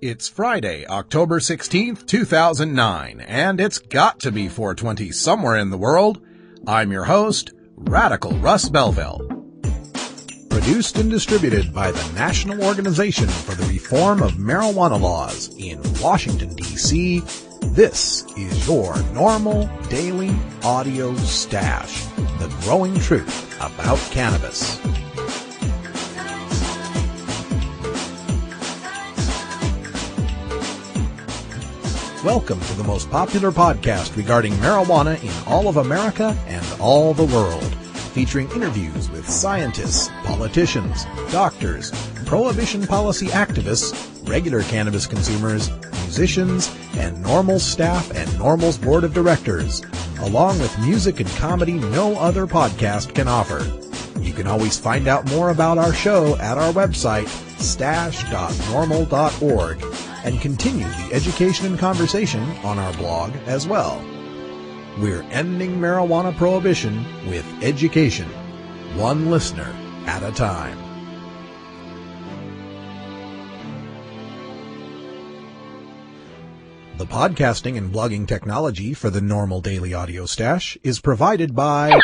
It's Friday, October 16th, 2009, and it's got to be 420 somewhere in the world. I'm your host, Radical Russ Belville. Produced and distributed by the National Organization for the Reform of Marijuana Laws in Washington, D.C., this is your NORML Daily Audio Stash, the growing truth about cannabis. Welcome to the most popular podcast regarding marijuana in all of America and all the world, featuring interviews with scientists, politicians, doctors, prohibition policy activists, regular cannabis consumers, musicians, and NORML staff and NORML's board of directors, along with music and comedy no other podcast can offer. You can always find out more about our show at our website, stash.norml.org, and continue the education and conversation on our blog as well. We're ending marijuana prohibition with education, one listener at a time. The podcasting and blogging technology for the NORML Daily Audio Stash is provided by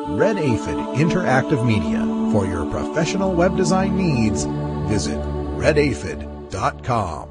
Red Aphid Interactive Media. For your professional web design needs, visit redaphid.com.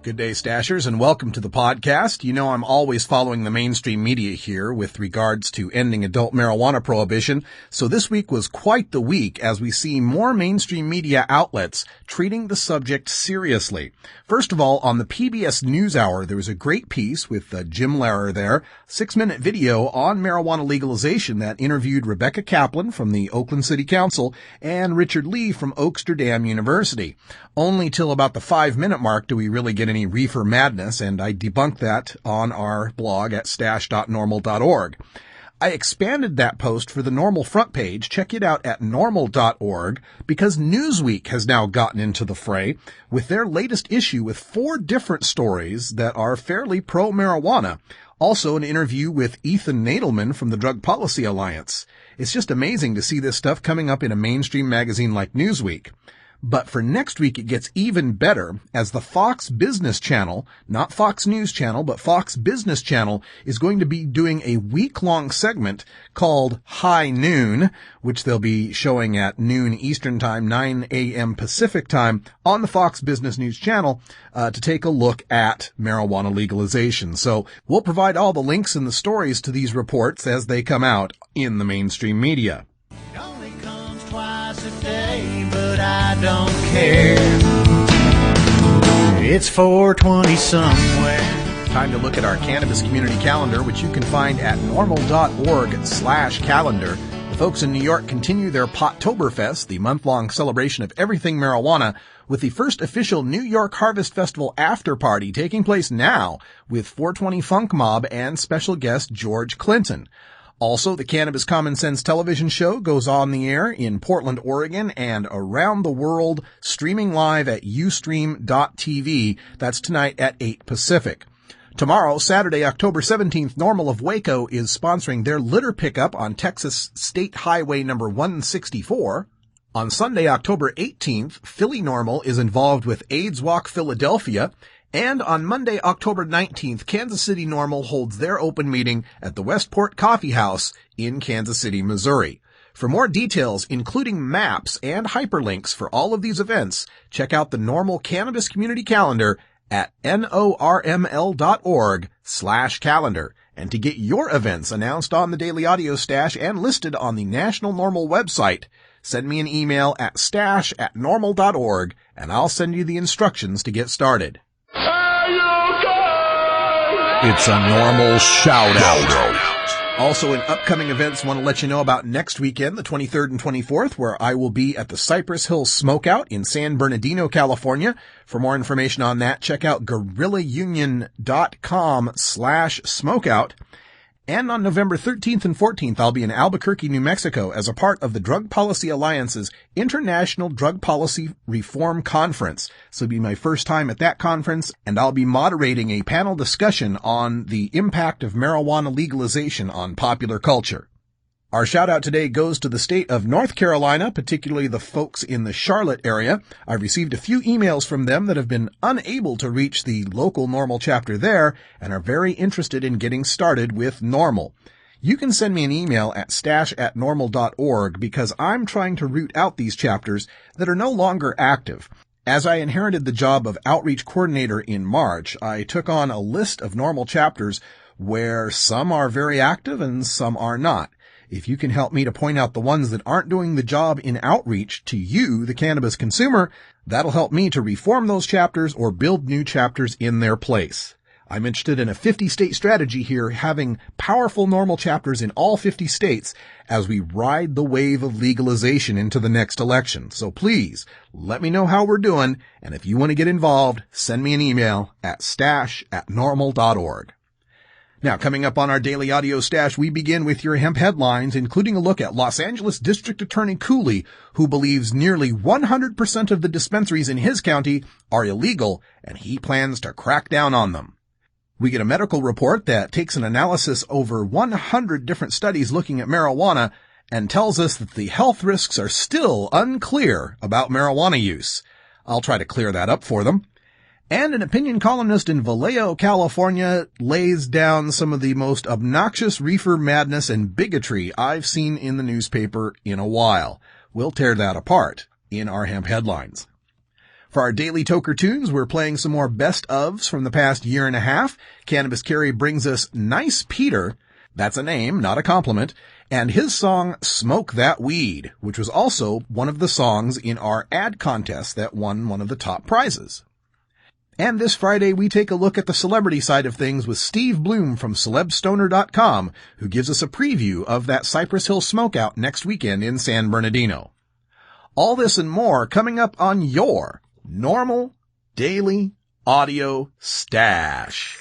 Good day, Stashers, and welcome to the podcast. You know I'm always following the mainstream media here with regards to ending adult marijuana prohibition, so this week was quite the week as we see more mainstream media outlets treating the subject seriously. First of all, on the PBS NewsHour, there was a great piece with Jim Lehrer there, 6-minute video on marijuana legalization that interviewed Rebecca Kaplan from the Oakland City Council and Richard Lee from Oaksterdam University. Only till about the 5-minute mark do we really get any reefer madness, and I debunked that on our blog at stash.norml.org. I expanded that post for the NORML front page. Check it out at norml.org because Newsweek has now gotten into the fray with their latest issue with 4 different stories that are fairly pro-marijuana. Also an interview with Ethan Nadelman from the Drug Policy Alliance. It's just amazing to see this stuff coming up in a mainstream magazine like Newsweek. But for next week, it gets even better as the Fox Business Channel, not Fox News Channel, but Fox Business Channel is going to be doing a week-long segment called High Noon, which they'll be showing at noon Eastern Time, 9 a.m. Pacific Time on the Fox Business News Channel to take a look at marijuana legalization. So we'll provide all the links and the stories to these reports as they come out in the mainstream media. Twice a day, but I don't care. It's 420 somewhere. Time to look at our cannabis community calendar, which you can find at norml.org/calendar. The folks in New York continue their Pottoberfest, the month-long celebration of everything marijuana, with the first official New York Harvest Festival after party taking place now with 420 Funk Mob and special guest George Clinton. Also, the Cannabis Common Sense television show goes on the air in Portland, Oregon, and around the world, streaming live at ustream.tv. That's tonight at 8 Pacific. Tomorrow, Saturday, October 17th, NORML of Waco is sponsoring their litter pickup on Texas State Highway number 164. On Sunday, October 18th, Philly NORML is involved with AIDS Walk Philadelphia. And on Monday, October 19th, Kansas City NORML holds their open meeting at the Westport Coffee House in Kansas City, Missouri. For more details, including maps and hyperlinks for all of these events, check out the NORML Cannabis Community Calendar at norml.org/calendar. And to get your events announced on the Daily Audio Stash and listed on the National NORML website, send me an email at stash@norml.org, and I'll send you the instructions to get started. It's a NORML shout-out. Also, in upcoming events, want to let you know about next weekend, the 23rd and 24th, where I will be at the Cypress Hill Smokeout in San Bernardino, California. For more information on that, check out guerrillaunion.com/smokeout. And on November 13th and 14th, I'll be in Albuquerque, New Mexico as a part of the Drug Policy Alliance's International Drug Policy Reform Conference. So it'll be my first time at that conference, and I'll be moderating a panel discussion on the impact of marijuana legalization on popular culture. Our shout out today goes to the state of North Carolina, particularly the folks in the Charlotte area. I've received a few emails from them that have been unable to reach the local NORML chapter there and are very interested in getting started with NORML. You can send me an email at stash@norml.org because I'm trying to root out these chapters that are no longer active. As I inherited the job of outreach coordinator in March, I took on a list of NORML chapters where some are very active and some are not. If you can help me to point out the ones that aren't doing the job in outreach to you, the cannabis consumer, that'll help me to reform those chapters or build new chapters in their place. I'm interested in a 50-state strategy here, having powerful NORML chapters in all 50 states as we ride the wave of legalization into the next election. So please, let me know how we're doing, and if you want to get involved, send me an email at stash@norml.org. Now, coming up on our daily audio stash, we begin with your hemp headlines, including a look at Los Angeles District Attorney Cooley, who believes nearly 100% of the dispensaries in his county are illegal, and he plans to crack down on them. We get a medical report that takes an analysis over 100 different studies looking at marijuana and tells us that the health risks are still unclear about marijuana use. I'll try to clear that up for them. And an opinion columnist in Vallejo, California, lays down some of the most obnoxious reefer madness and bigotry I've seen in the newspaper in a while. We'll tear that apart in our hemp headlines. For our daily Toker Tunes, we're playing some more best-ofs from the past year and a half. Cannabis Carry brings us Nice Peter, that's a name, not a compliment, and his song Smoke That Weed, which was also one of the songs in our ad contest that won one of the top prizes. And this Friday, we take a look at the celebrity side of things with Steve Bloom from CelebStoner.com, who gives us a preview of that Cypress Hill smokeout next weekend in San Bernardino. All this and more coming up on your NORML Daily Audio Stash.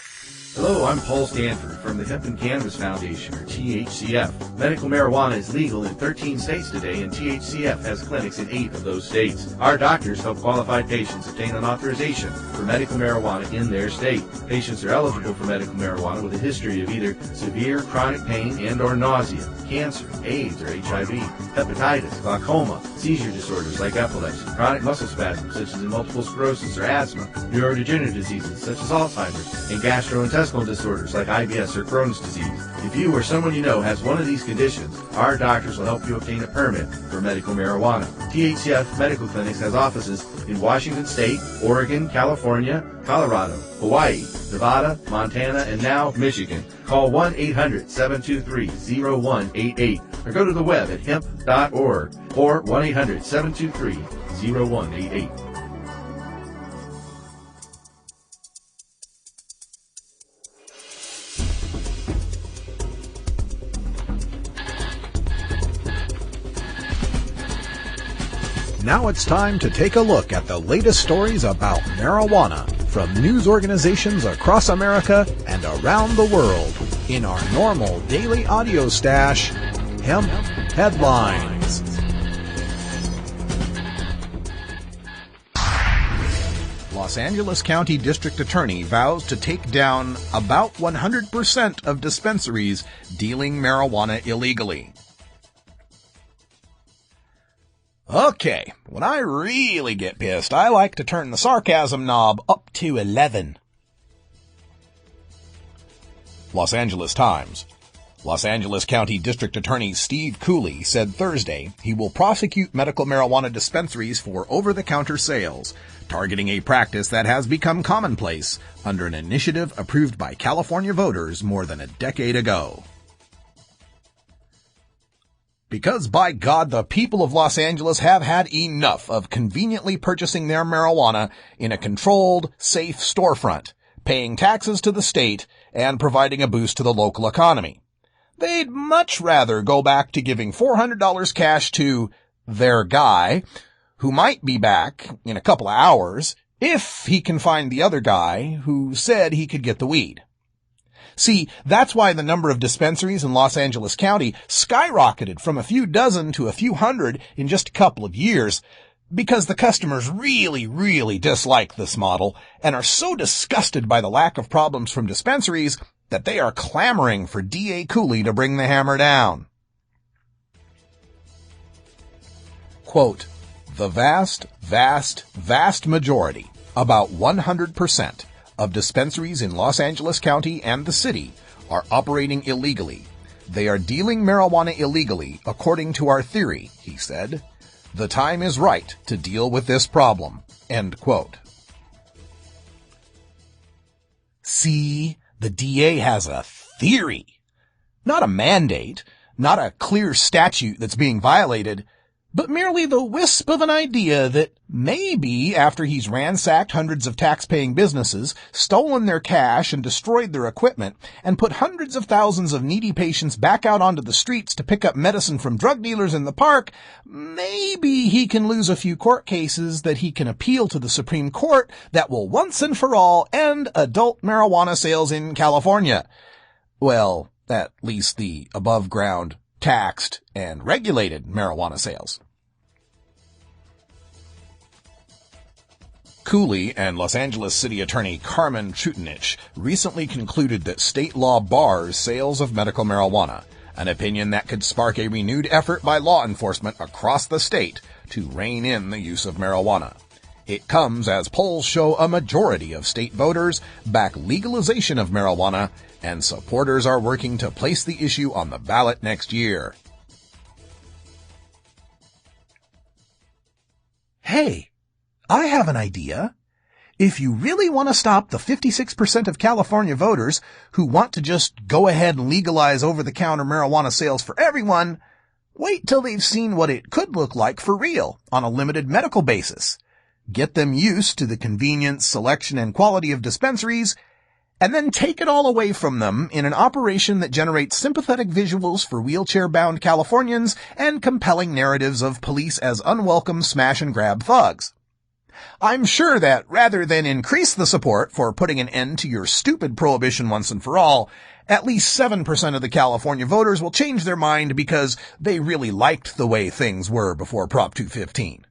Hello, I'm Paul Stanford from the Hemp and Cannabis Foundation, or THCF. Medical marijuana is legal in 13 states today, and THCF has clinics in 8 of those states. Our doctors help qualified patients obtain an authorization for medical marijuana in their state. Patients are eligible for medical marijuana with a history of either severe chronic pain and or nausea, cancer, AIDS or HIV, hepatitis, glaucoma, seizure disorders like epilepsy, chronic muscle spasms such as multiple sclerosis or asthma, neurodegenerative diseases such as Alzheimer's, and gastrointestinal disorders like IBS or Crohn's disease. If you or someone you know has one of these conditions, our doctors will help you obtain a permit for medical marijuana. THCF Medical Clinics has offices in Washington State, Oregon, California, Colorado, Hawaii, Nevada, Montana, and now Michigan. Call 1-800-723-0188 or go to the web at hemp.org or 1-800-723-0188. Now it's time to take a look at the latest stories about marijuana from news organizations across America and around the world in our NORML Daily Audio Stash, Hemp Headlines. Los Angeles County District Attorney vows to take down about 100% of dispensaries dealing marijuana illegally. Okay, when I really get pissed, I like to turn the sarcasm knob up to 11. Los Angeles Times. Los Angeles County District Attorney Steve Cooley said Thursday he will prosecute medical marijuana dispensaries for over-the-counter sales, targeting a practice that has become commonplace under an initiative approved by California voters more than a decade ago. Because, by God, the people of Los Angeles have had enough of conveniently purchasing their marijuana in a controlled, safe storefront, paying taxes to the state, and providing a boost to the local economy. They'd much rather go back to giving $400 cash to their guy, who might be back in a couple of hours, if he can find the other guy who said he could get the weed. See, that's why the number of dispensaries in Los Angeles County skyrocketed from a few dozen to a few hundred in just a couple of years, because the customers really dislike this model and are so disgusted by the lack of problems from dispensaries that they are clamoring for D.A. Cooley to bring the hammer down. Quote, the vast majority, about 100%, of dispensaries in Los Angeles County and the city are operating illegally. They are dealing marijuana illegally, according to our theory, he said. The time is right to deal with this problem. End quote. See, the DA has a theory. Not a mandate, not a clear statute that's being violated, but merely the wisp of an idea that maybe after he's ransacked hundreds of tax-paying businesses, stolen their cash and destroyed their equipment, and put hundreds of thousands of needy patients back out onto the streets to pick up medicine from drug dealers in the park, maybe he can lose a few court cases that he can appeal to the Supreme Court that will once and for all end adult marijuana sales in California. Well, at least the above-ground, taxed, and regulated marijuana sales. Cooley and Los Angeles City Attorney Carmen Chutinich recently concluded that state law bars sales of medical marijuana, an opinion that could spark a renewed effort by law enforcement across the state to rein in the use of marijuana. It comes as polls show a majority of state voters back legalization of marijuana, and supporters are working to place the issue on the ballot next year. Hey, I have an idea. If you really want to stop the 56% of California voters who want to just go ahead and legalize over-the-counter marijuana sales for everyone, wait till they've seen what it could look like for real on a limited medical basis. Get them used to the convenience, selection, and quality of dispensaries, and then take it all away from them in an operation that generates sympathetic visuals for wheelchair-bound Californians and compelling narratives of police as unwelcome smash-and-grab thugs. I'm sure that rather than increase the support for putting an end to your stupid prohibition once and for all, at least 7% of the California voters will change their mind because they really liked the way things were before Prop 215.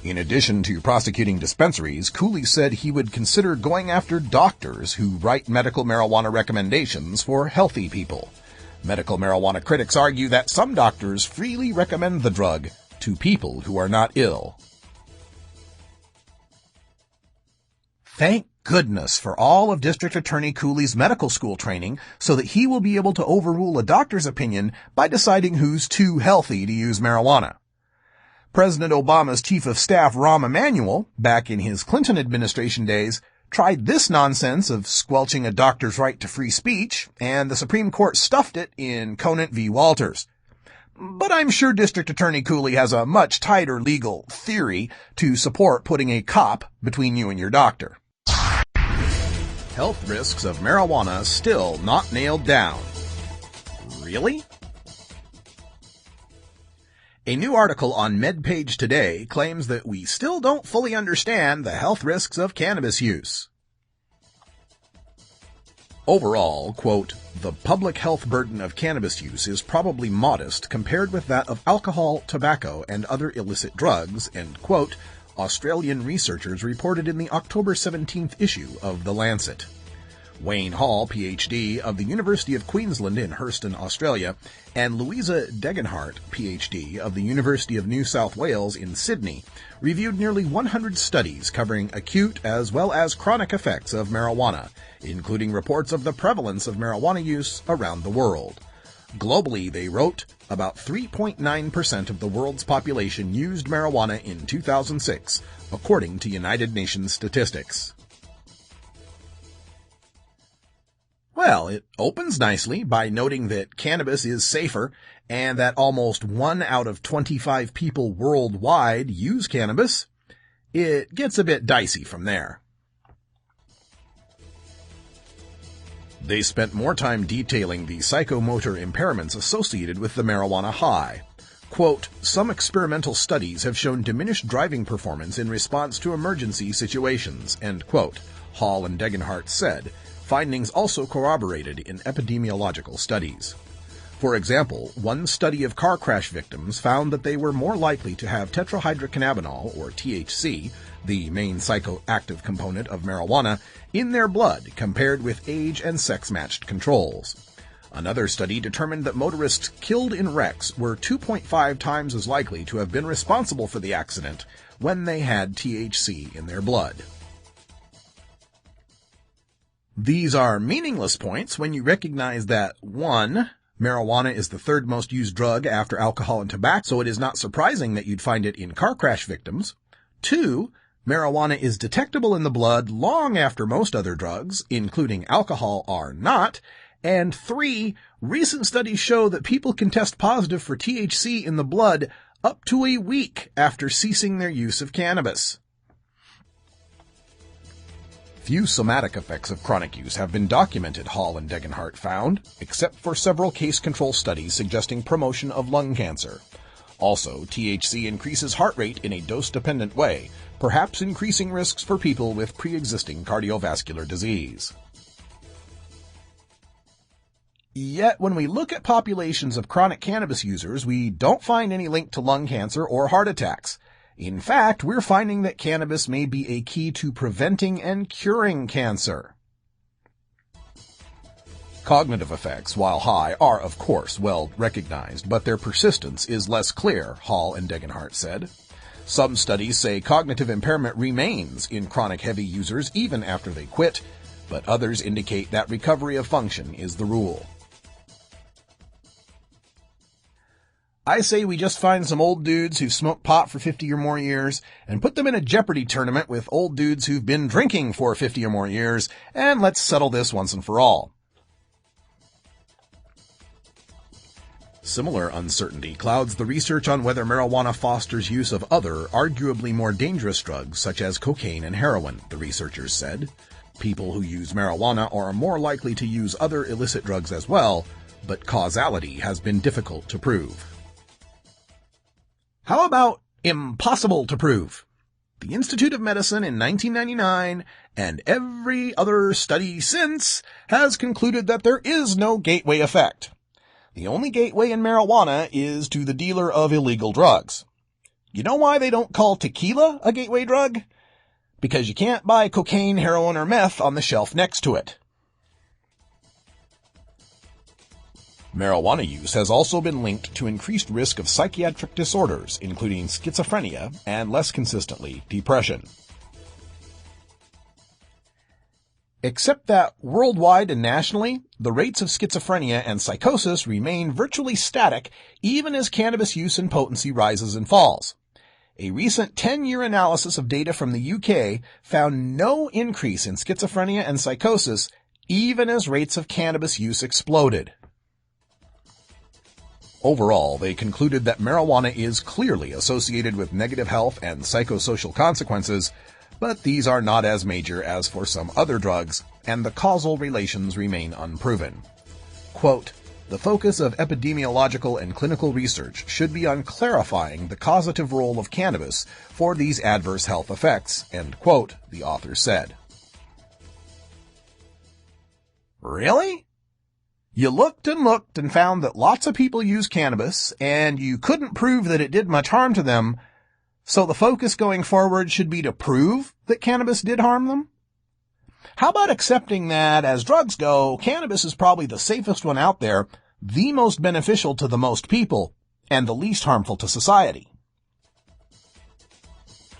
In addition to prosecuting dispensaries, Cooley said he would consider going after doctors who write medical marijuana recommendations for healthy people. Medical marijuana critics argue that some doctors freely recommend the drug to people who are not ill. Thank goodness for all of District Attorney Cooley's medical school training so that he will be able to overrule a doctor's opinion by deciding who's too healthy to use marijuana. President Obama's chief of staff, Rahm Emanuel, back in his Clinton administration days, tried this nonsense of squelching a doctor's right to free speech, and the Supreme Court stuffed it in Conant v. Walters. But I'm sure District Attorney Cooley has a much tighter legal theory to support putting a cop between you and your doctor. Health risks of marijuana still not nailed down. Really? A new article on MedPage Today claims that we still don't fully understand the health risks of cannabis use. Overall, quote, the public health burden of cannabis use is probably modest compared with that of alcohol, tobacco, and other illicit drugs, end quote, Australian researchers reported in the October 17th issue of The Lancet. Wayne Hall, Ph.D., of the University of Queensland in Hurston, Australia, and Louisa Degenhart, Ph.D., of the University of New South Wales in Sydney, reviewed nearly 100 studies covering acute as well as chronic effects of marijuana, including reports of the prevalence of marijuana use around the world. Globally, they wrote, about 3.9% of the world's population used marijuana in 2006, according to United Nations statistics. Well, it opens nicely by noting that cannabis is safer and that almost 1 out of 25 people worldwide use cannabis. It gets a bit dicey from there. They spent more time detailing the psychomotor impairments associated with the marijuana high. Quote, some experimental studies have shown diminished driving performance in response to emergency situations, end quote, Hall and Degenhart said. Findings also corroborated in epidemiological studies. For example, one study of car crash victims found that they were more likely to have tetrahydrocannabinol, or THC, the main psychoactive component of marijuana, in their blood compared with age and sex-matched controls. Another study determined that motorists killed in wrecks were 2.5 times as likely to have been responsible for the accident when they had THC in their blood. These are meaningless points when you recognize that 1. Marijuana is the third most used drug after alcohol and tobacco, so it is not surprising that you'd find it in car crash victims. 2. Marijuana is detectable in the blood long after most other drugs, including alcohol, are not. And 3. Recent studies show that people can test positive for THC in the blood up to a week after ceasing their use of cannabis. Few somatic effects of chronic use have been documented, Hall and Degenhardt found, except for several case-control studies suggesting promotion of lung cancer. Also, THC increases heart rate in a dose-dependent way, perhaps increasing risks for people with pre-existing cardiovascular disease. Yet, when we look at populations of chronic cannabis users, we don't find any link to lung cancer or heart attacks. In fact, we're finding that cannabis may be a key to preventing and curing cancer. Cognitive effects, while high, are of course well recognized, but their persistence is less clear, Hall and Degenhardt said. Some studies say cognitive impairment remains in chronic heavy users even after they quit, but others indicate that recovery of function is the rule. I say we just find some old dudes who've smoked pot for 50 or more years and put them in a Jeopardy tournament with old dudes who've been drinking for 50 or more years, and let's settle this once and for all. Similar uncertainty clouds the research on whether marijuana fosters use of other, arguably more dangerous drugs such as cocaine and heroin, the researchers said. People who use marijuana are more likely to use other illicit drugs as well, but causality has been difficult to prove. How about impossible to prove? The Institute of Medicine in 1999 and every other study since has concluded that there is no gateway effect. The only gateway in marijuana is to the dealer of illegal drugs. You know why they don't call tequila a gateway drug? Because you can't buy cocaine, heroin, or meth on the shelf next to it. Marijuana use has also been linked to increased risk of psychiatric disorders, including schizophrenia and, less consistently, depression. Except that worldwide and nationally, the rates of schizophrenia and psychosis remain virtually static even as cannabis use and potency rises and falls. A recent 10-year analysis of data from the UK found no increase in schizophrenia and psychosis even as rates of cannabis use exploded. Overall, they concluded that marijuana is clearly associated with negative health and psychosocial consequences, but these are not as major as for some other drugs, and the causal relations remain unproven. Quote, "The focus of epidemiological and clinical research should be on clarifying the causative role of cannabis for these adverse health effects," end quote, the author said. Really? You looked and found that lots of people use cannabis, and you couldn't prove that it did much harm to them, so the focus going forward should be to prove that cannabis did harm them? How about accepting that, as drugs go, cannabis is probably the safest one out there, the most beneficial to the most people, and the least harmful to society?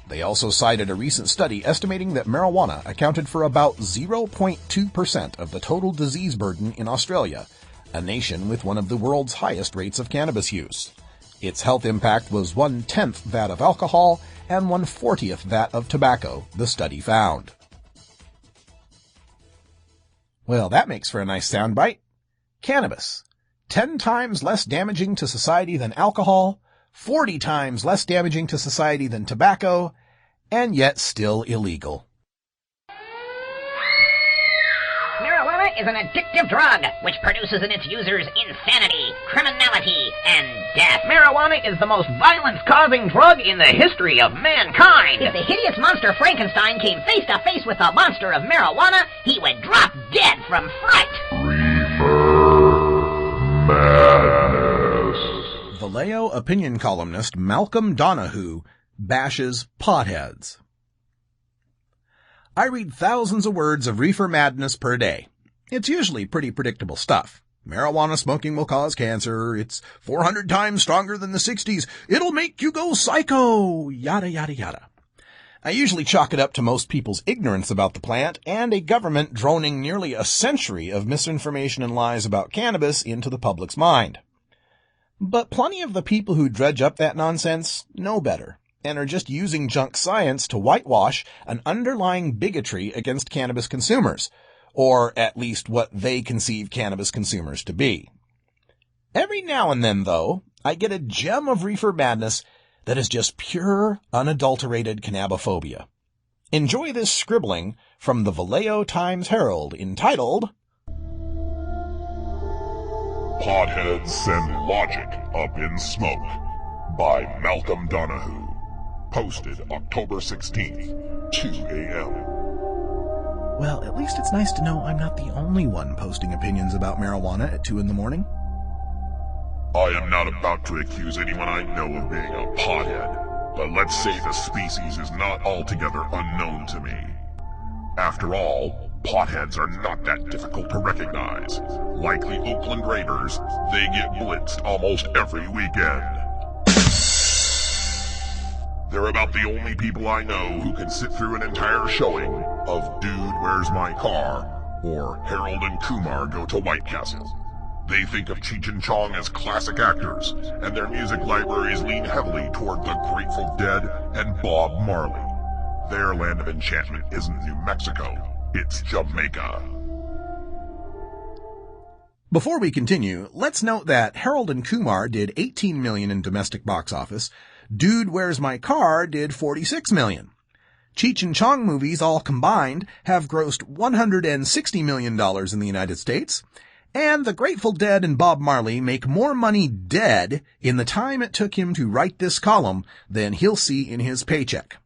They also cited a recent study estimating that marijuana accounted for about 0.2% of the total disease burden in Australia, a nation with one of the world's highest rates of cannabis use. Its health impact was 1/10 that of alcohol and 1/40 that of tobacco, the study found. Well, that makes for a nice soundbite. Cannabis, 10 times less damaging to society than alcohol, 40 times less damaging to society than tobacco, and yet still illegal. Marijuana is an addictive drug which produces in its users insanity, criminality, and death. Marijuana is the most violence-causing drug in the history of mankind. If the hideous monster Frankenstein came face to face with the monster of marijuana, he would drop dead from fright. Reefer Madness. Vallejo opinion columnist Malcolm Donahue bashes potheads. I read thousands of words of reefer madness per day. It's usually pretty predictable stuff. Marijuana smoking will cause cancer. It's 400 times stronger than the 60s. It'll make you go psycho. Yada, yada, yada. I usually chalk it up to most people's ignorance about the plant and a government droning nearly a century of misinformation and lies about cannabis into the public's mind. But plenty of the people who dredge up that nonsense know better and are just using junk science to whitewash an underlying bigotry against cannabis consumers, or at least what they conceive cannabis consumers to be. Every now and then, though, I get a gem of reefer madness that is just pure, unadulterated cannabophobia. Enjoy this scribbling from the Vallejo Times-Herald entitled, Potheads Send Logic Up in Smoke by Malcolm Donahue. Posted October 16th, 2 a.m. Well, at least it's nice to know I'm not the only one posting opinions about marijuana at 2 in the morning. I am not about to accuse anyone I know of being a pothead, but let's say the species is not altogether unknown to me. After all, potheads are not that difficult to recognize. Like the Oakland Raiders, they get blitzed almost every weekend. They're about the only people I know who can sit through an entire showing of Dude, Where's My Car? Or Harold and Kumar Go to White Castle. They think of Cheech and Chong as classic actors, and their music libraries lean heavily toward the Grateful Dead and Bob Marley. Their land of enchantment isn't New Mexico, it's Jamaica. Before we continue, let's note that Harold and Kumar did $18 million in domestic box office. Dude, Where's My Car? Did $46 million. Cheech and Chong movies all combined have grossed $160 million in the United States. And the Grateful Dead and Bob Marley make more money dead in the time it took him to write this column than he'll see in his paycheck.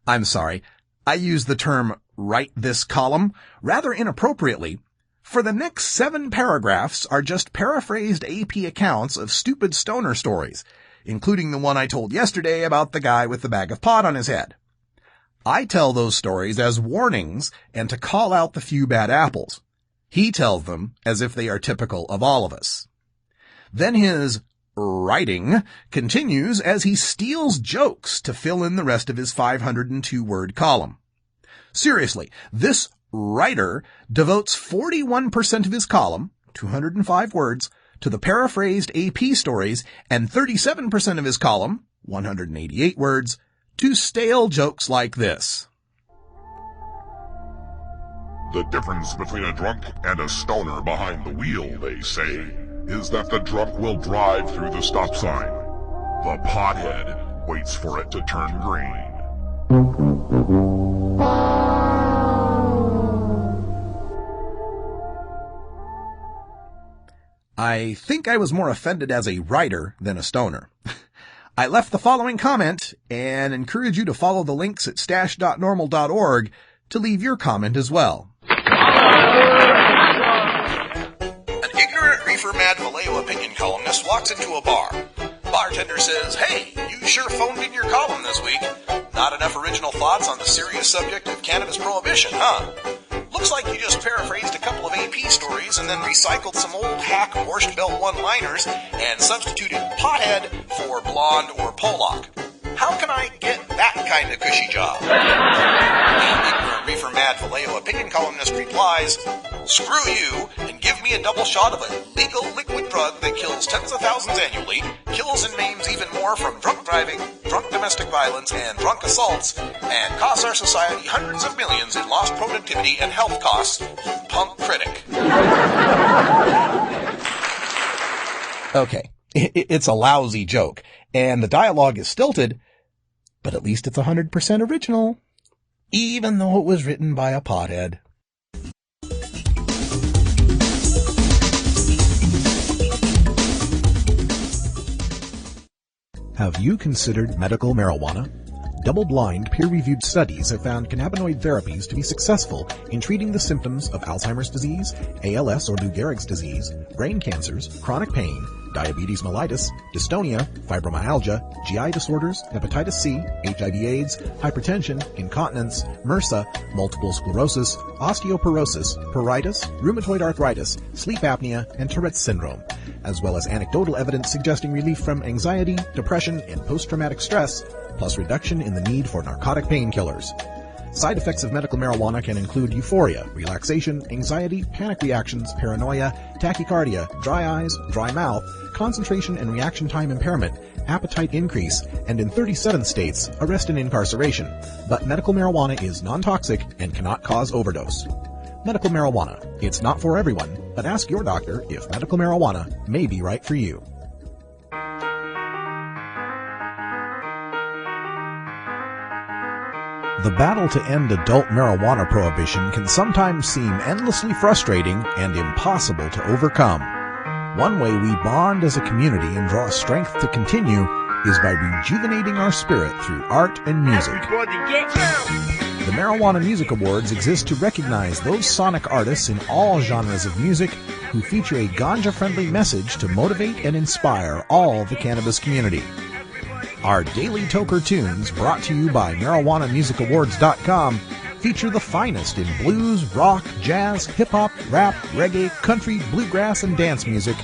I'm sorry, I use the term write this column rather inappropriately, for the next 7 paragraphs are just paraphrased AP accounts of stupid stoner stories, including the one I told yesterday about the guy with the bag of pot on his head. I tell those stories as warnings and to call out the few bad apples. He tells them as if they are typical of all of us. Then his writing continues as he steals jokes to fill in the rest of his 502-word column. Seriously, this writer devotes 41% of his column, 205 words, to the paraphrased AP stories and 37% of his column, 188 words, to stale jokes like this. The difference between a drunk and a stoner behind the wheel, they say, is that the drunk will drive through the stop sign. The pothead waits for it to turn green. I think I was more offended as a writer than a stoner. I left the following comment and encourage you to follow the links at stash.normal.org to leave your comment as well. An ignorant reefer-mad Vallejo opinion columnist walks into a bar. Bartender says, "Hey, you sure phoned in your column this week. Not enough original thoughts on the serious subject of cannabis prohibition, huh? Looks like you just paraphrased a couple of AP stories and then recycled some old hack Borscht Belt one-liners and substituted pothead for blonde or Pollock. How can I get that kind of cushy job?" The ignorant reefer-mad Vallejo opinion columnist replies, "Screw you, and give me a double shot of a legal liquid drug that kills tens of thousands annually, kills and maims even more from drunk driving, drunk domestic violence, and drunk assaults, and costs our society hundreds of millions in lost productivity and health costs, you punk critic." Okay, it's a lousy joke, and the dialogue is stilted, but at least it's 100% original, even though it was written by a pothead. Have you considered medical marijuana? Double-blind, peer-reviewed studies have found cannabinoid therapies to be successful in treating the symptoms of Alzheimer's disease, ALS or Lou Gehrig's disease, brain cancers, chronic pain, diabetes mellitus, dystonia, fibromyalgia, GI disorders, hepatitis C, HIV/AIDS, hypertension, incontinence, MRSA, multiple sclerosis, osteoporosis, pruritus, rheumatoid arthritis, sleep apnea, and Tourette's syndrome, as well as anecdotal evidence suggesting relief from anxiety, depression, and post-traumatic stress, plus reduction in the need for narcotic painkillers. Side effects of medical marijuana can include euphoria, relaxation, anxiety, panic reactions, paranoia, tachycardia, dry eyes, dry mouth, concentration and reaction time impairment, appetite increase, and in 37 states, arrest and incarceration. But medical marijuana is non-toxic and cannot cause overdose. Medical marijuana. It's not for everyone, but ask your doctor if medical marijuana may be right for you. The battle to end adult marijuana prohibition can sometimes seem endlessly frustrating and impossible to overcome. One way we bond as a community and draw strength to continue is by rejuvenating our spirit through art and music. The Marijuana Music Awards exist to recognize those sonic artists in all genres of music who feature a ganja-friendly message to motivate and inspire all the cannabis community. Our daily Toker tunes, brought to you by MarijuanaMusicAwards.com, feature the finest in blues, rock, jazz, hip-hop, rap, reggae, country, bluegrass, and dance music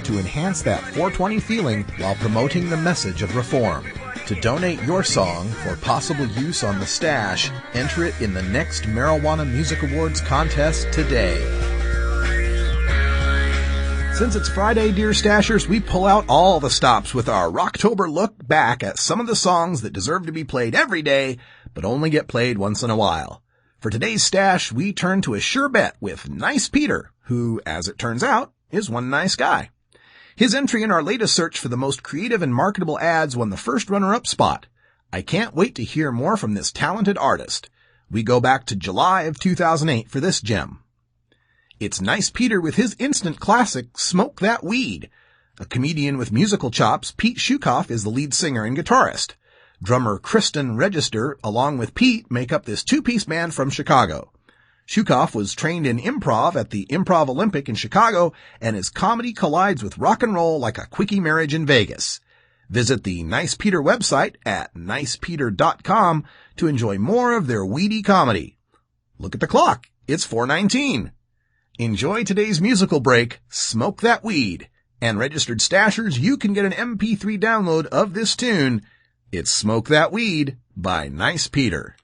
to enhance that 420 feeling while promoting the message of reform. To donate your song for possible use on the stash, enter it in the next Marijuana Music Awards contest today. Since it's Friday, dear Stashers, we pull out all the stops with our Rocktober look back at some of the songs that deserve to be played every day, but only get played once in a while. For today's stash, we turn to a sure bet with Nice Peter, who, as it turns out, is one nice guy. His entry in our latest search for the most creative and marketable ads won the first runner-up spot. I can't wait to hear more from this talented artist. We go back to July of 2008 for this gem. It's Nice Peter with his instant classic, Smoke That Weed. A comedian with musical chops, Pete Shukoff is the lead singer and guitarist. Drummer Kristen Register, along with Pete, make up this two-piece band from Chicago. Shukoff was trained in improv at the Improv Olympic in Chicago, and his comedy collides with rock and roll like a quickie marriage in Vegas. Visit the Nice Peter website at nicepeter.com to enjoy more of their weedy comedy. Look at the clock. It's 4:19. Enjoy today's musical break, Smoke That Weed. And registered stashers, you can get an MP3 download of this tune. It's Smoke That Weed by Nice Peter.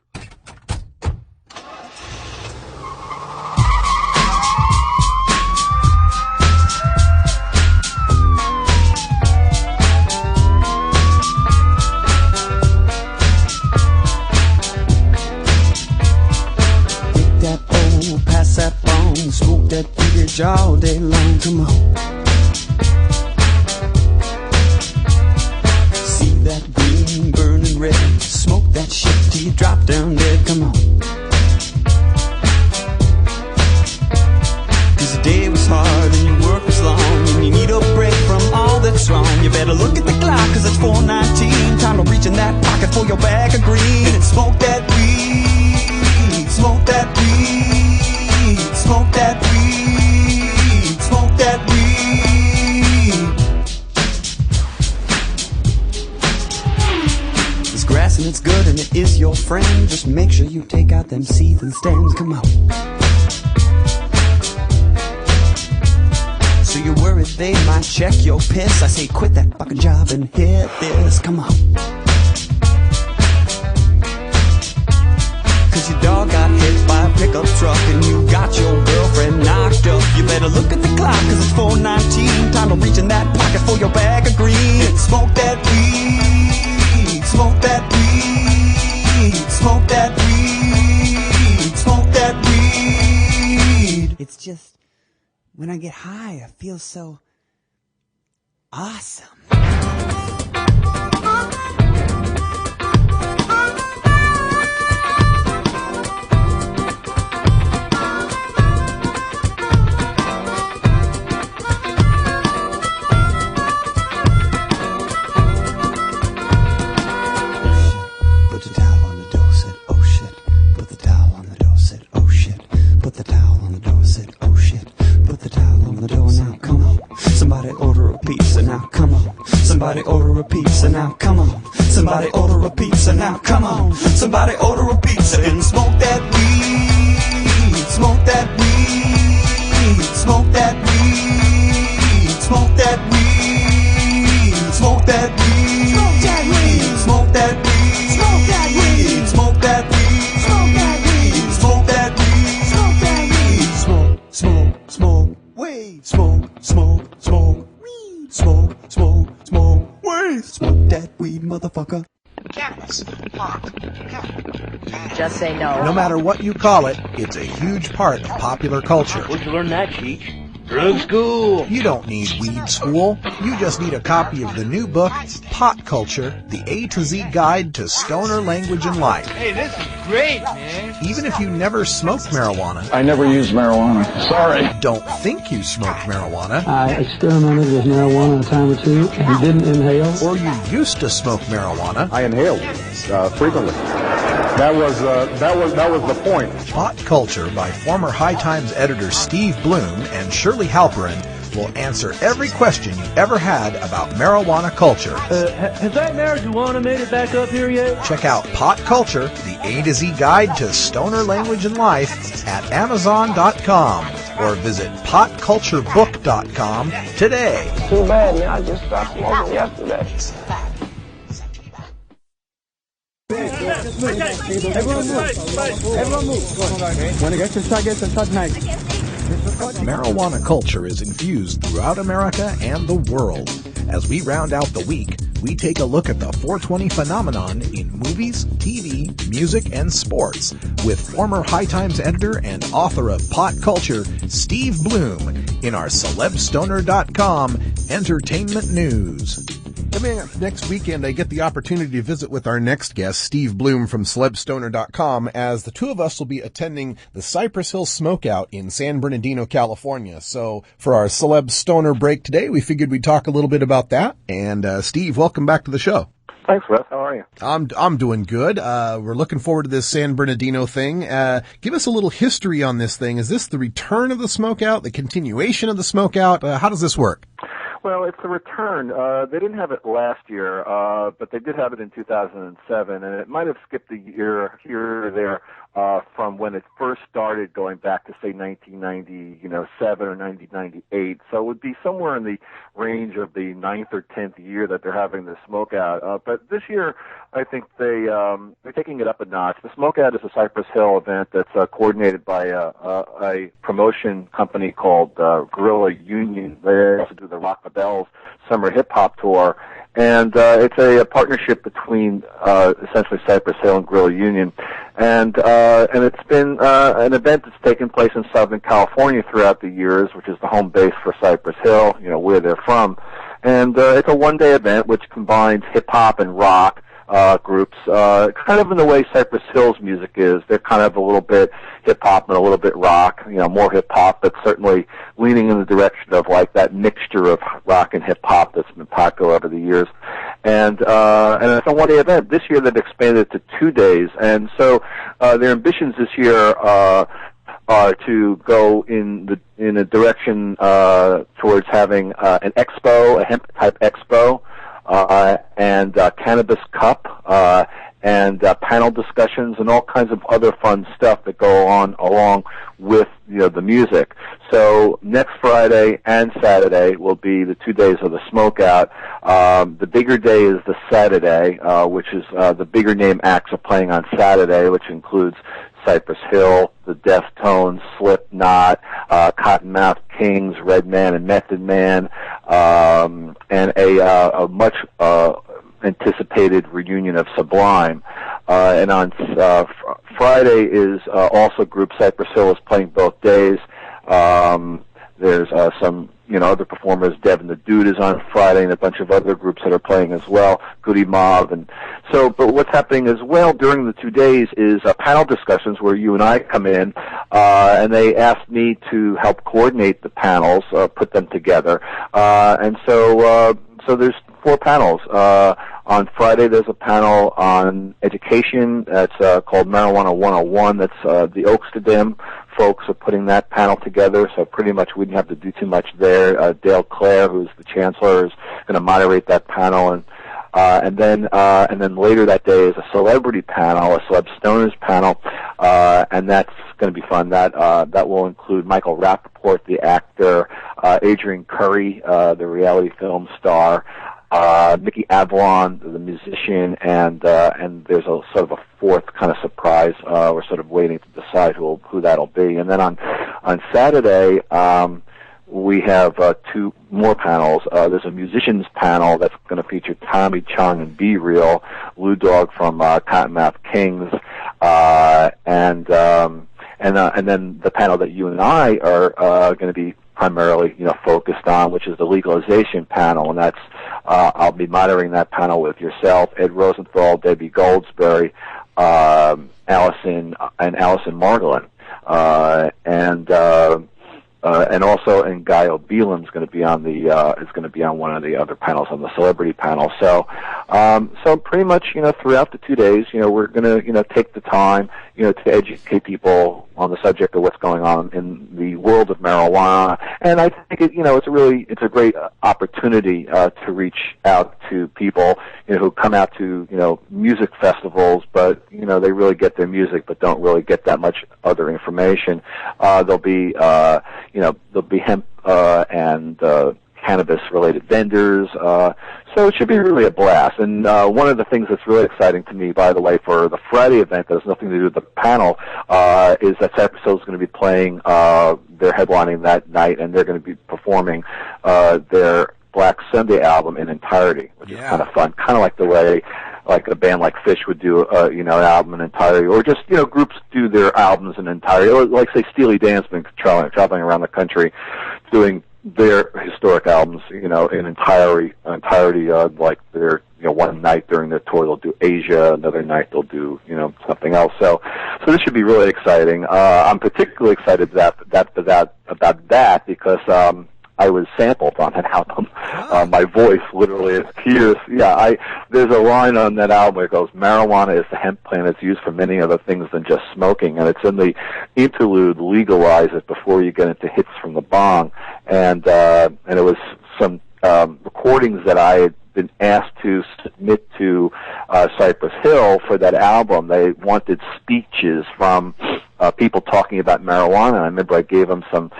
Smoke that weed all day long, come on. See that green burning red, smoke that shit till you drop down dead, come on. Cause the day was hard and your work was long, and you need a break from all that's wrong. You better look at the clock cause it's 4:19, time to reach in that pocket for your bag of green and smoke that weed, smoke that weed. Smoke that weed, smoke that weed. It's grass and it's good and it is your friend. Just make sure you take out them seeds and stems, come on. So you're worried they might check your piss. I say quit that fucking job and hit this, come on. Cause your dog got hit by a pickup truck and you got your girlfriend knocked up. You better look at the clock cause it's 4:19, time to reach in that pocket for your bag of green and smoke that weed, smoke that weed, smoke that weed, smoke that weed. It's just, when I get high I feel so awesome. Now, come on. Somebody order a pizza now. Somebody order a pizza now, come on. Somebody order a pizza and smoke that weed. Smoke that weed. Smoke that weed. Smoke that weed. Smoke that weed. Smoke that weed. Smoke that weed. Smoke that weed. Smoke that weed. Smoke that weed. Smoke that weed. Smoke that weed. Smoke, smoke, smoke, weed. Smoke, smoke, smoke, weed. Smoke, smoke, smoke, weed. Smoke that weed, motherfucker. Cannabis. Pot. Just say no. No matter what you call it, it's a huge part of popular culture. Where'd you learn that, Cheech? Drug school. You don't need weed school. You just need a copy of the new book, Pot Culture, the A to Z Guide to Stoner Language and Life. Hey, this is great, man. Even if you never smoked marijuana. I never used marijuana. Sorry. Don't think you smoked marijuana. I experimented with marijuana a time or two and didn't inhale. Or you used to smoke marijuana. I inhaled frequently. That was the point. Pot Culture by former High Times editor Steve Bloom and Shirley Halperin will answer every question you ever had about marijuana culture. Has that marijuana made it back up here yet? Check out Pot Culture, the A to Z Guide to Stoner Language and Life at Amazon.com or visit potculturebook.com today. Too bad, man. I just stopped smoking yesterday. Everyone move. When it gets to start, nice. Marijuana culture is infused throughout America and the world. As we round out the week, we take a look at the 420 phenomenon in movies, TV, music, and sports with former High Times editor and author of Pot Culture, Steve Bloom, in our CelebStoner.com Entertainment News. Coming up next weekend, I get the opportunity to visit with our next guest, Steve Bloom from CelebStoner.com, as the two of us will be attending the Cypress Hill Smokeout in San Bernardino, California. So for our Celeb Stoner break today, we figured we'd talk a little bit about that. And Steve, welcome back to the show. Thanks, Wes. How are you? I'm doing good. We're looking forward to this San Bernardino thing. Give us a little history on this thing. Is this the return of the Smokeout, the continuation of the Smokeout? How does this work? Well, it's a return. They didn't have it last year, but they did have it in 2007, and it might have skipped a year here or there from when it first started, going back to say 1997 or 1998. So it would be somewhere in the range of the 9th or 10th year that they're having the Smokeout. But this year, I think they're taking it up a notch. The Smokeout is a Cypress Hill event that's coordinated by a promotion company called Guerrilla Union. They also do the Rock the Bells Summer Hip Hop Tour. And it's a partnership between essentially Cypress Hill and Guerrilla Union, and it's been an event that's taken place in Southern California throughout the years, which is the home base for Cypress Hill, where they're from. And it's a one-day event which combines hip hop and rock groups, kind of in the way Cypress Hill's music is. They're kind of a little bit hip-hop and a little bit rock, more hip-hop, but certainly leaning in the direction of like that mixture of rock and hip-hop that's been popular over the years. And it's a one-day event. This year they've expanded to 2 days, and so their ambitions this year are to go in a direction towards having an expo, a hemp-type expo, and Cannabis Cup, and panel discussions and all kinds of other fun stuff that go on along with the music. So next Friday and Saturday will be the 2 days of the Smokeout. The bigger day is the Saturday, which is the bigger name acts are playing on Saturday, which includes Cypress Hill, the Deftones, Slipknot, Cottonmouth Kings, Redman and Method Man, and a much anticipated reunion of Sublime. And on Friday is also group Cypress Hill is playing both days. There's some other performers. Devin the Dude is on Friday, and a bunch of other groups that are playing as well. Goody Mob, and so. But what's happening as well during the 2 days is panel discussions where you and I come in, and they asked me to help coordinate the panels, put them together, and so there's 4 panels. On Friday, there's a panel on education that's called Marijuana 101. That's the Oaksterdam folks are putting that panel together, so pretty much we didn't have to do too much there. Dale Clare, who's the chancellor, is going to moderate that panel. And And then later that day is a celebrity panel, a Celeb Stoners panel, and that's going to be fun. That will include Michael Rappaport, the actor, Adrian Curry, the reality film star, Mickey Avalon, the musician, and there's a sort of a fourth kind of surprise. We're sort of waiting to decide who that'll be. And then on Saturday, we have two more panels. There's a musicians panel that's going to feature Tommy Chong and Be Real, Lou Dog from Cottonmouth Kings, and then the panel that you and I are going to be primarily, focused on, which is the legalization panel, and that's I'll be monitoring that panel with yourself, Ed Rosenthal, Debbie Goldsberry, Allison Margolin, and also Guy O'Beelan's going to be on one of the other panels, on the celebrity panel. So pretty much, throughout the 2 days, we're going to, take the time, to educate people on the subject of what's going on in the world of marijuana. And I think it's a great opportunity to reach out to people, who come out to, music festivals, but they really get their music, but don't really get that much other information. There'll be hemp and cannabis-related vendors. So it should be really a blast. And one of the things that's really exciting to me, by the way, for the Friday event that has nothing to do with the panel, is that Cypress Hill is going to be playing, they're headlining that night, and they're going to be performing their Black Sunday album in entirety, which is kind of fun, kind of like the way like a band like Fish would do, an album in entirety, or just, groups do their albums in entirety, or like, say, Steely Dan's been traveling around the country doing their historic albums, in entirety, like their, one night during their tour they'll do Asia, another night they'll do, something else. So this should be really exciting. I'm particularly excited about that because, I was sampled on an album. My voice literally appears. There's a line on that album where it goes, "Marijuana is the hemp plant that's used for many other things than just smoking," and it's in the interlude, "Legalize It Before You Get Into Hits from the Bong," and it was some recordings that I had been asked to submit to Cypress Hill for that album. They wanted speeches from people talking about marijuana. And I remember I gave them some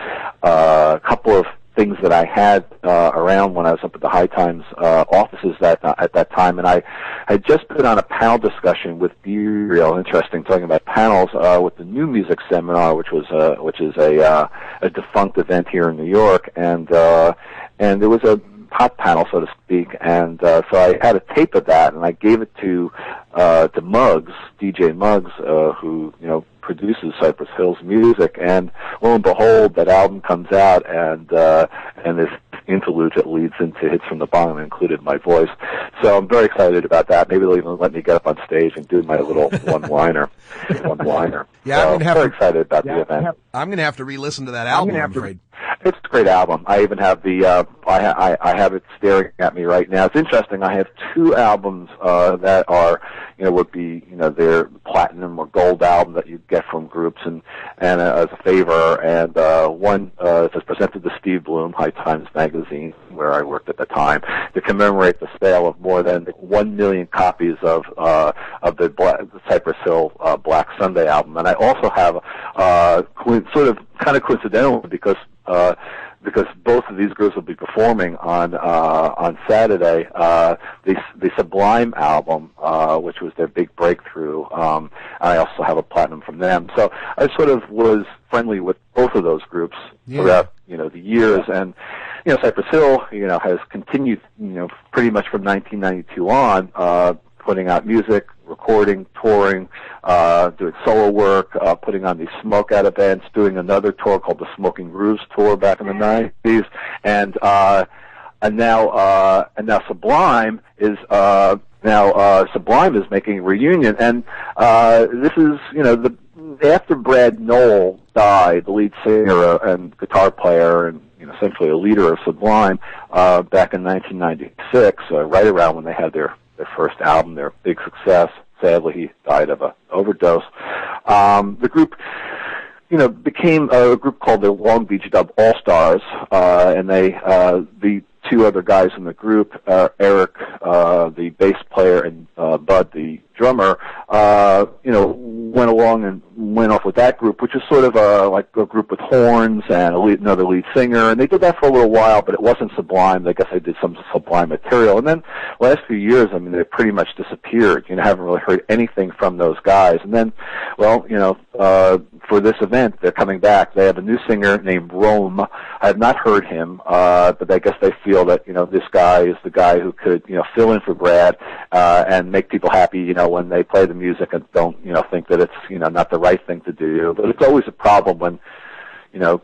couple of things that I had around when I was up at the High Times offices at that time, and I had just been on a panel discussion with Be Real, interesting, talking about panels with the New Music Seminar, which is a defunct event here in New York, and there was a pop panel, so to speak, and so I had a tape of that, and I gave it to Muggs, DJ Muggs, who produces Cypress Hill's music, and lo and behold, that album comes out, and this interlude that leads into Hits from the Bong included my voice. So I'm very excited about that. Maybe they'll even let me get up on stage and do my little one-liner. Yeah, so I'm very excited about the event. I'm going to have to re-listen to that album, I'm afraid. It's a great album. I even have I have it staring at me right now. It's interesting. I have two albums that are, would be, their platinum or gold album that you get from groups and as a favor. And one is presented to Steve Bloom, High Times Magazine, where I worked at the time, to commemorate the sale of more than 1 million copies of the Cypress Hill Black Sunday album. And I also have sort of kind of coincidental because both of these groups will be performing on Saturday, the Sublime album, which was their big breakthrough. I also have a platinum from them. So I sort of was friendly with both of those groups throughout, the years. And, Cypress Hill, has continued, pretty much from 1992 on, putting out music, recording, touring, doing solo work, putting on these smoke out events, doing another tour called the Smoking Grooves Tour back in the 90s, and now Sublime is Sublime is making a reunion, and this is after Brad Knoll died, the lead singer and guitar player and essentially a leader of Sublime, back in 1996, right around when they had their first album, their big success. Sadly, he died of an overdose. The group, became a group called the Long Beach Dub All-Stars, and they, the two other guys in the group, Eric the bass player, and Bud, the drummer, went along and went off with that group, which is sort of like a group with horns and another lead singer, and they did that for a little while, but it wasn't Sublime. I guess they did some Sublime material, and then last few years, I mean, they pretty much disappeared. Haven't really heard anything from those guys. And then, for this event, they're coming back. They have a new singer named Rome. I have not heard him, but I guess they feel that, this guy is the guy who could, fill in for Brad, and make people happy, when they play the music and don't, think that it's, not the right thing to do. But it's always a problem when,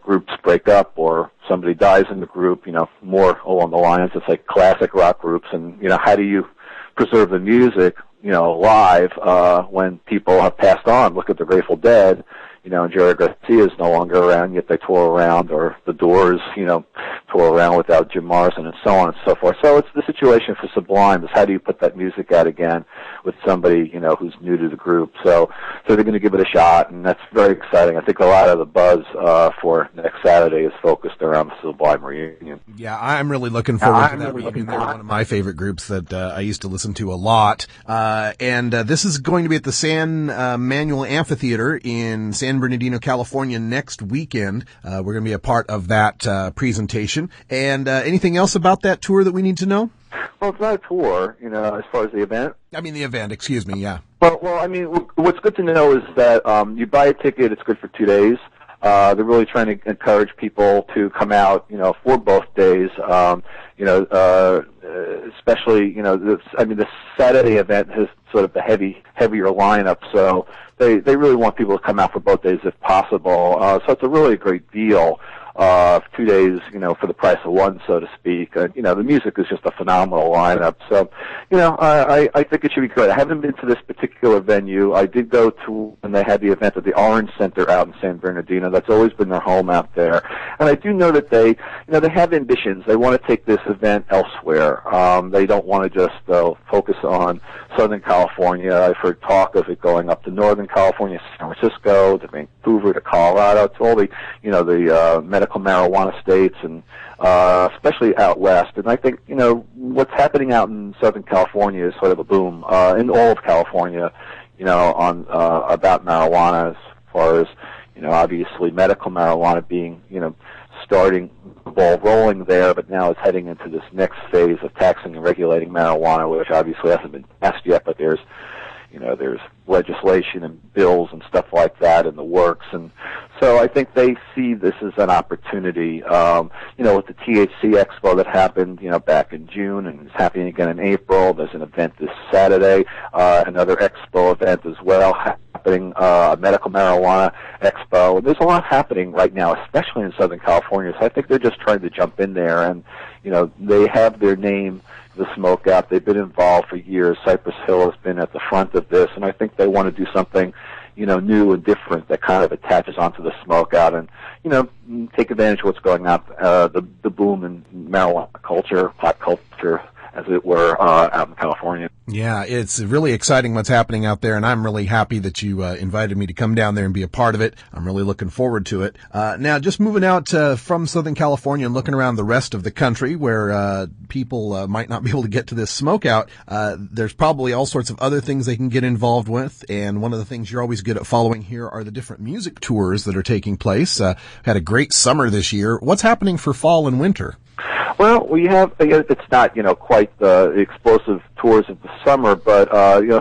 groups break up or somebody dies in the group, more along the lines of like classic rock groups. And, how do you preserve the music, live, when people have passed on? Look at the Grateful Dead. And Jerry Garcia is no longer around, yet they tour around, or the Doors, tour around without Jim Morrison, and so on and so forth. So it's the situation for Sublime is how do you put that music out again with somebody, who's new to the group. So they're going to give it a shot, and that's very exciting. I think a lot of the buzz for next Saturday is focused around the Sublime reunion. Yeah, I'm really looking forward to that reunion. They're one of my favorite groups that I used to listen to a lot. And this is going to be at the San Manuel Amphitheater in San Bernardino, California next weekend. We're going to be a part of that presentation. And anything else about that tour that we need to know? Well, it's not a tour, as far as the event. I mean the event, excuse me, yeah. Well, I mean, what's good to know is that you buy a ticket, it's good for 2 days. They're really trying to encourage people to come out, for both days. Especially, the Saturday event has sort of the heavier lineup, so they really want people to come out for both days if possible. So it's a really great deal. 2 days, for the price of one, so to speak. The music is just a phenomenal lineup. So, I think it should be good. I haven't been to this particular venue. I did go to when they had the event at the Orange Center out in San Bernardino. That's always been their home out there. And I do know that they have ambitions. They want to take this event elsewhere. They don't want to just focus on Southern California. I've heard talk of it going up to Northern California, San Francisco, to Vancouver, to Colorado, to all the, the medical marijuana states, and especially out west. And I think, what's happening out in Southern California is sort of a boom in all of California, on about marijuana, as far as, obviously medical marijuana being, starting the ball rolling there, but now it's heading into this next phase of taxing and regulating marijuana, which obviously hasn't been passed yet, but there's legislation and bills and stuff like that in the works. And so I think they see this as an opportunity, with the THC Expo that happened, back in June, and it's happening again in April. There's an event this Saturday, another expo event as well happening, a medical marijuana expo. And there's a lot happening right now, especially in Southern California. So I think they're just trying to jump in there, and, they have their name, the Smoke Out. They've been involved for years. Cypress Hill has been at the front of this, and I think they want to do something, new and different that kind of attaches onto the Smoke Out and, take advantage of what's going on, the boom in marijuana culture, pot culture, as it were, out in California. Yeah, it's really exciting what's happening out there, and I'm really happy that you invited me to come down there and be a part of it. I'm really looking forward to it. Now, just moving out from Southern California and looking around the rest of the country where people might not be able to get to this smoke out, there's probably all sorts of other things they can get involved with, and one of the things you're always good at following here are the different music tours that are taking place. Had a great summer this year. What's happening for fall and winter? Well, we have, it's not, quite the explosive tours of the summer, but,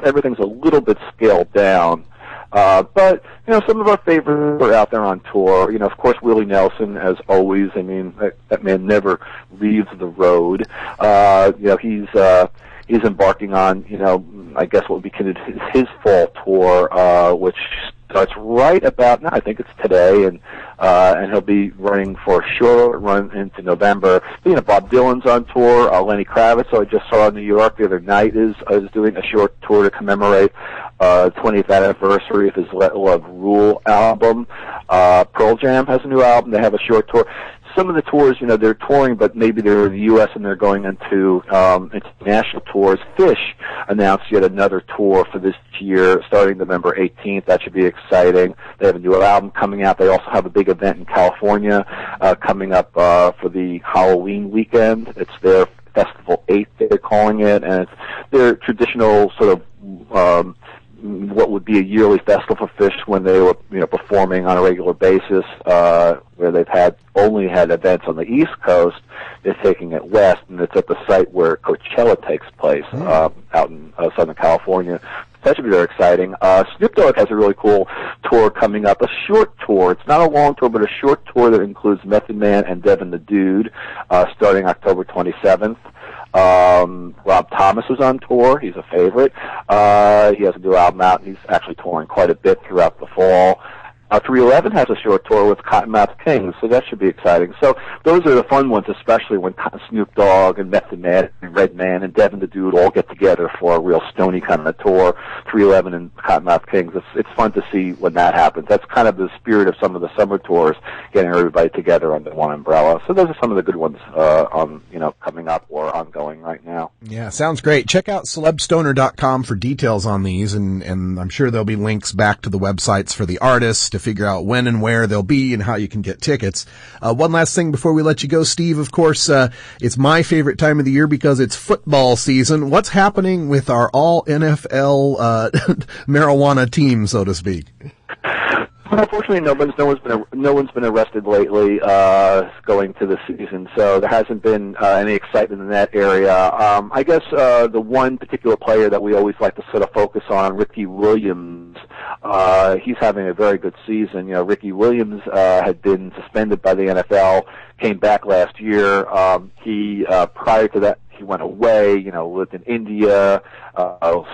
everything's a little bit scaled down. But, some of our favorites are out there on tour. Of course, Willie Nelson, as always. I mean, that man never leaves the road. He's embarking on, I guess what would be considered his fall tour, which starts right about now. I think it's today, and he'll be running for a short run into November. Bob Dylan's on tour. Lenny Kravitz, who I just saw in New York the other night, is doing a short tour to commemorate 20th anniversary of his Let Love Rule album. Pearl Jam has a new album. They have a short tour. Some of the tours, they're touring, but maybe they're in the U.S. and they're going into international tours. Fish announced yet another tour for this year, starting November 18th. That should be exciting. They have a new album coming out. They also have a big event in California coming up for the Halloween weekend. It's their Festival 8, they're calling it, and it's their traditional sort of what would be a yearly festival for fish when they were, performing on a regular basis, where they've only had events on the East Coast. They're taking it west, and it's at the site where Coachella takes place, out in Southern California. That should be very exciting. Snoop Dogg has a really cool tour coming up, a short tour. It's not a long tour, but a short tour that includes Method Man and Devin the Dude, starting October 27th. Rob Thomas was on tour. He's a favorite. He has a new album out, and he's actually touring quite a bit throughout the fall. 311 has a short tour with Cottonmouth Kings, so that should be exciting. So those are the fun ones, especially when Snoop Dogg and Method Man and Redman and Devin the Dude all get together for a real stony kind of tour. 311 and Cottonmouth Kings. It's fun to see when that happens. That's kind of the spirit of some of the summer tours, getting everybody together under one umbrella. So those are some of the good ones coming up or ongoing right now. Yeah, sounds great. Check out celebstoner.com for details on these, and I'm sure there'll be links back to the websites for the artists to figure out when and where they'll be and how you can get tickets. One last thing before we let you go, Steve. Of course, it's my favorite time of the year because it's football season. What's happening with our all NFL marijuana team, so to speak? Unfortunately, no one's been arrested lately going to the season, so there hasn't been any excitement in that area. I guess the one particular player that we always like to sort of focus on, Ricky Williams, he's having a very good season. Ricky Williams had been suspended by the NFL, came back last year. He prior to that, he went away, lived in India,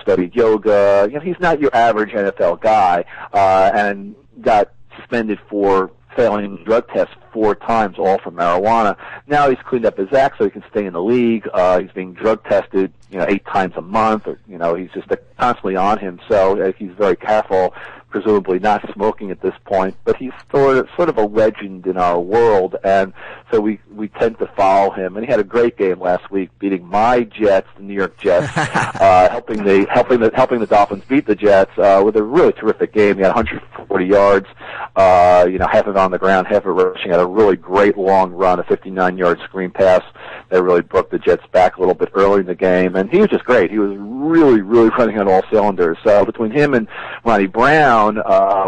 studied yoga. He's not your average NFL guy, and got suspended for failing drug tests 4 times, all for marijuana. Now he's cleaned up his act so he can stay in the league. He's being drug tested, 8 times a month, or, he's just constantly on him. So he's very careful, presumably not smoking at this point, but he's sort of a legend in our world, and so we tend to follow him. And he had a great game last week, beating my Jets, the New York Jets, helping the Dolphins beat the Jets with a really terrific game. He had 140 yards, half of it on the ground, half of it rushing. Had a really great long run, a 59-yard screen pass that really broke the Jets back a little bit early in the game, and he was just great. He was really, really running on all cylinders. So between him and Ronnie Brown,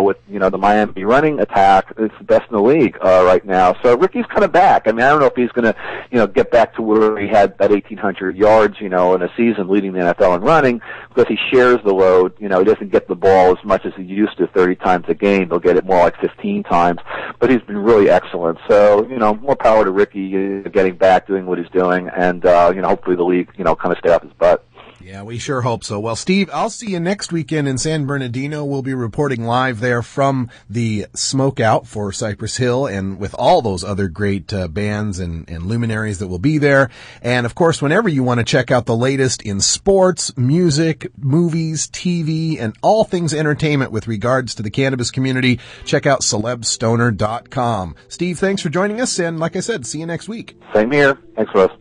with the Miami running attack, it's the best in the league right now. So Ricky's kind of back. I mean, I don't know if he's going to get back to where he had that 1,800 yards in a season leading the NFL in running, because he shares the load. He doesn't get the ball as much as he used to 30 times a game. He'll get it more like 15 times, but he's been really excellent. So more power to Ricky getting back, doing what he's doing, and hopefully the league kind of stay off his butt. Yeah, we sure hope so. Well, Steve, I'll see you next weekend in San Bernardino. We'll be reporting live there from the Smokeout for Cypress Hill, and with all those other great bands and luminaries that will be there. And, of course, whenever you want to check out the latest in sports, music, movies, TV, and all things entertainment with regards to the cannabis community, check out celebstoner.com. Steve, thanks for joining us, and like I said, see you next week. Same here. Thanks, Russ.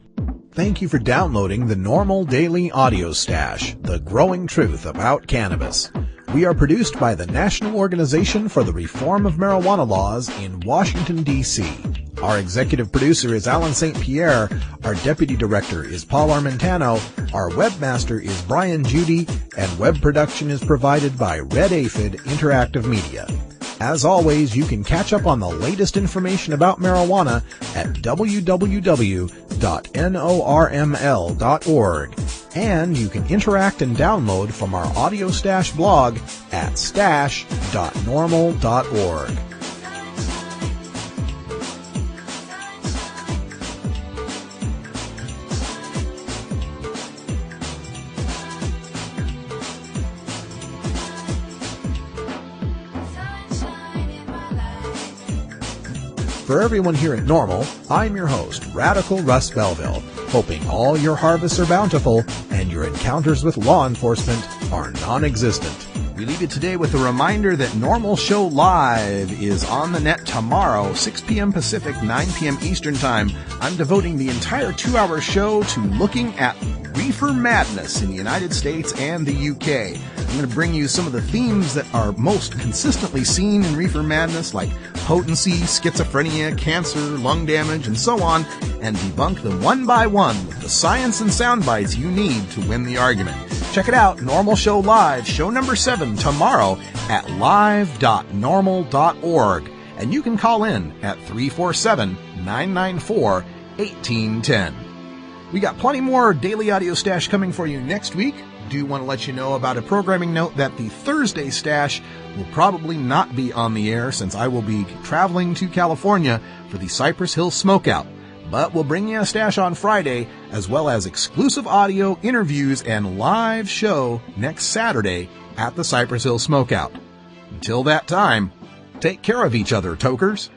Thank you for downloading the NORML Daily Audio Stash, the growing truth about cannabis. We are produced by the National Organization for the Reform of Marijuana Laws in Washington, D.C. Our executive producer is Alan St. Pierre. Our deputy director is Paul Armentano. Our webmaster is Brian Judy, and web production is provided by Red Aphid Interactive Media. As always, you can catch up on the latest information about marijuana at www.norml.org. And you can interact and download from our Audio Stash blog at stash.norml.org. For everyone here at NORML, I'm your host, Radical Russ Belville, hoping all your harvests are bountiful and your encounters with law enforcement are non-existent. We leave you today with a reminder that NORML Show Live is on the net tomorrow, 6 p.m. Pacific, 9 p.m. Eastern Time. I'm devoting the entire 2-hour show to looking at reefer madness in the United States and the UK. I'm going to bring you some of the themes that are most consistently seen in Reefer Madness, like potency, schizophrenia, cancer, lung damage, and so on, and debunk them one by one with the science and sound bites you need to win the argument. Check it out, Normal Show Live, show number 7, tomorrow at live.normal.org. And you can call in at 347-994-1810. We got plenty more Daily Audio Stash coming for you next week. Do want to let you know about a programming note that the Thursday Stash will probably not be on the air since I will be traveling to California for the Cypress Hill Smokeout. But we'll bring you a stash on Friday, as well as exclusive audio, interviews, and live show next Saturday at the Cypress Hill Smokeout. Until that time, take care of each other, tokers.